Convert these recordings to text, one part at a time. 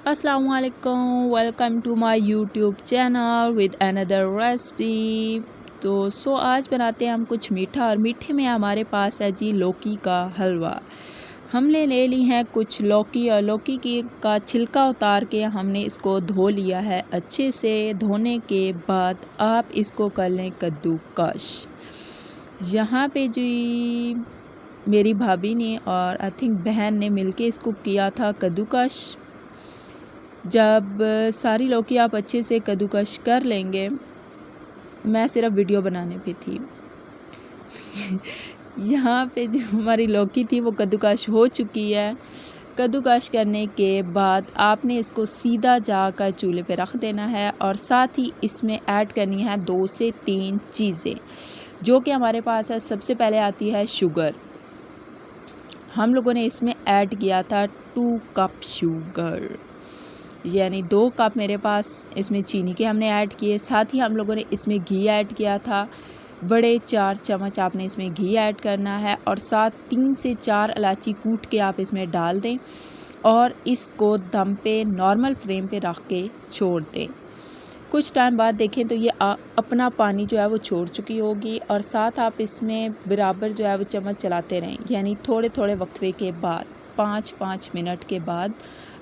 अस्सलामुअलैकुम, welcome to my YouTube channel with another recipe. तो आज बनाते हैं हम कुछ मीठा, और मीठे में हमारे पास है जी लौकी का हलवा। हमने ले ली है कुछ लौकी, और लौकी का छिलका उतार के हमने इसको धो लिया है अच्छे से। धोने के बाद आप इसको कर लें कद्दूकश। यहाँ पे जी मेरी भाभी ने और आई थिंक बहन ने मिलके इसको किया था कद्दूकश। जब सारी लौकी आप अच्छे से कद्दूकश कर लेंगे, मैं सिर्फ वीडियो बनाने पे थी यहाँ पे जो हमारी लौकी थी वो कद्दूकश हो चुकी है। कद्दूकश करने के बाद आपने इसको सीधा जाकर चूल्हे पे रख देना है, और साथ ही इसमें ऐड करनी है 2 से 3 चीज़ें जो कि हमारे पास है। सबसे पहले आती है शुगर। हम लोगों ने इसमें ऐड किया था 2 कप शुगर, यानी 2 कप मेरे पास इसमें चीनी के हमने ऐड किए। साथ ही हम लोगों ने इसमें घी ऐड किया था, बड़े 4 चम्मच आपने इसमें घी ऐड करना है, और साथ 3 से 4 इलायची कूट के आप इसमें डाल दें, और इसको दम पे नॉर्मल फ्लेम पे रख के छोड़ दें। कुछ टाइम बाद देखें तो ये अपना पानी जो है वो छोड़ चुकी होगी, और साथ आप इसमें बराबर जो है वो चम्मच चलाते रहें, यानी थोड़े थोड़े वक्फे के बाद 5-5 मिनट के बाद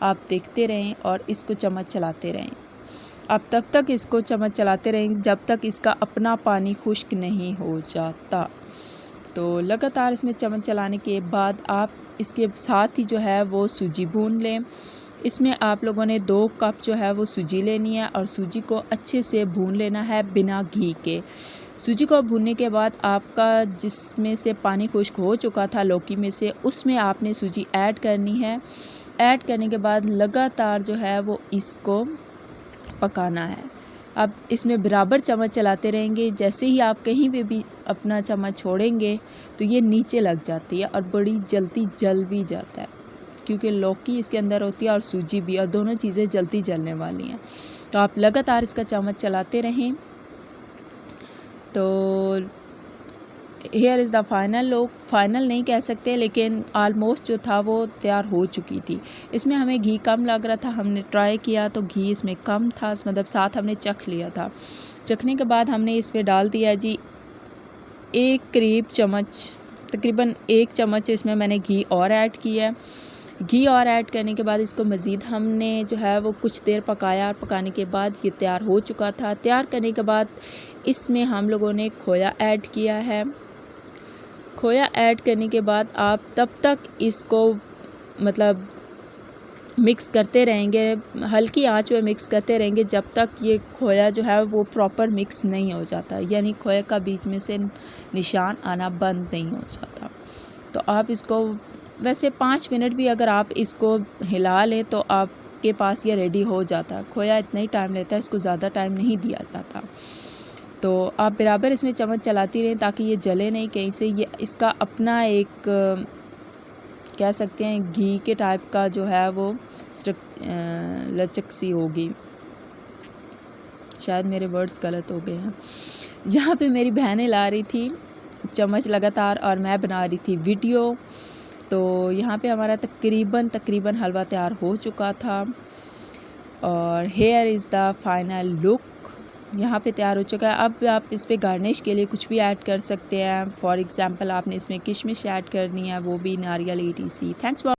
आप देखते रहें और इसको चम्मच चलाते रहें। आप तब तक इसको चम्मच चलाते रहें जब तक इसका अपना पानी खुश्क नहीं हो जाता। तो लगातार इसमें चम्मच चलाने के बाद आप इसके साथ ही जो है वो सूजी भून लें। इसमें आप लोगों ने 2 कप जो है वो सूजी लेनी है, और सूजी को अच्छे से भून लेना है बिना घी के। सूजी को भूनने के बाद आपका जिसमें से पानी खुश्क हो चुका था लौकी में से, उसमें आपने सूजी ऐड करनी है। ऐड करने के बाद लगातार जो है वो इसको पकाना है। अब इसमें बराबर चम्मच चलाते रहेंगे। जैसे ही आप कहीं पे भी अपना चम्मच छोड़ेंगे तो ये नीचे लग जाती है, और बड़ी जल्दी जल भी जाता है, क्योंकि लौकी इसके अंदर होती है और सूजी भी, और दोनों चीज़ें जल्दी जलने वाली हैं। तो आप लगातार इसका चम्मच चलाते रहें। तो here is the final look. Final नहीं कह सकते, लेकिन आलमोस्ट जो था वो तैयार हो चुकी थी। इसमें हमें घी कम लग रहा था, हमने ट्राई किया तो घी इसमें कम था, मतलब साथ हमने चख लिया था। चखने के बाद हमने इसमें डाल दिया जी तकरीबन 1 चम्मच इसमें मैंने घी और ऐड किया है। घी और ऐड करने के बाद इसको मज़ीद हमने जो है वो कुछ देर पकाया, और पकाने के बाद ये तैयार हो चुका था। तैयार करने के बाद इसमें हम लोगों ने खोया ऐड किया है। खोया ऐड करने के बाद आप तब तक इसको मतलब मिक्स करते रहेंगे, हल्की आंच पे मिक्स करते रहेंगे जब तक ये खोया जो है वो प्रॉपर मिक्स नहीं हो जाता, यानी खोया का बीच में से निशान आना बंद नहीं हो जाता। तो आप इसको वैसे 5 मिनट भी अगर आप इसको हिला लें तो आपके पास ये रेडी हो जाता। खोया इतना ही टाइम लेता है, इसको ज़्यादा टाइम नहीं दिया जाता। तो आप बराबर इसमें चम्मच चलाती रहें ताकि ये जले नहीं कहीं से। ये इसका अपना एक कह सकते हैं घी के टाइप का जो है वो लचक सी होगी। शायद मेरे वर्ड्स गलत हो गए हैं। यहाँ पे मेरी बहनें ला रही थी चम्मच लगातार, और मैं बना रही थी वीडियो। तो यहाँ पे हमारा तकरीबन हलवा तैयार हो चुका था, और here is the final look यहाँ पे तैयार हो चुका है। अब आप इस पे गार्निश के लिए कुछ भी ऐड कर सकते हैं। फॉर एग्ज़ाम्पल आपने इसमें किशमिश ऐड करनी है, वो भी नारियल ETC। Thanks for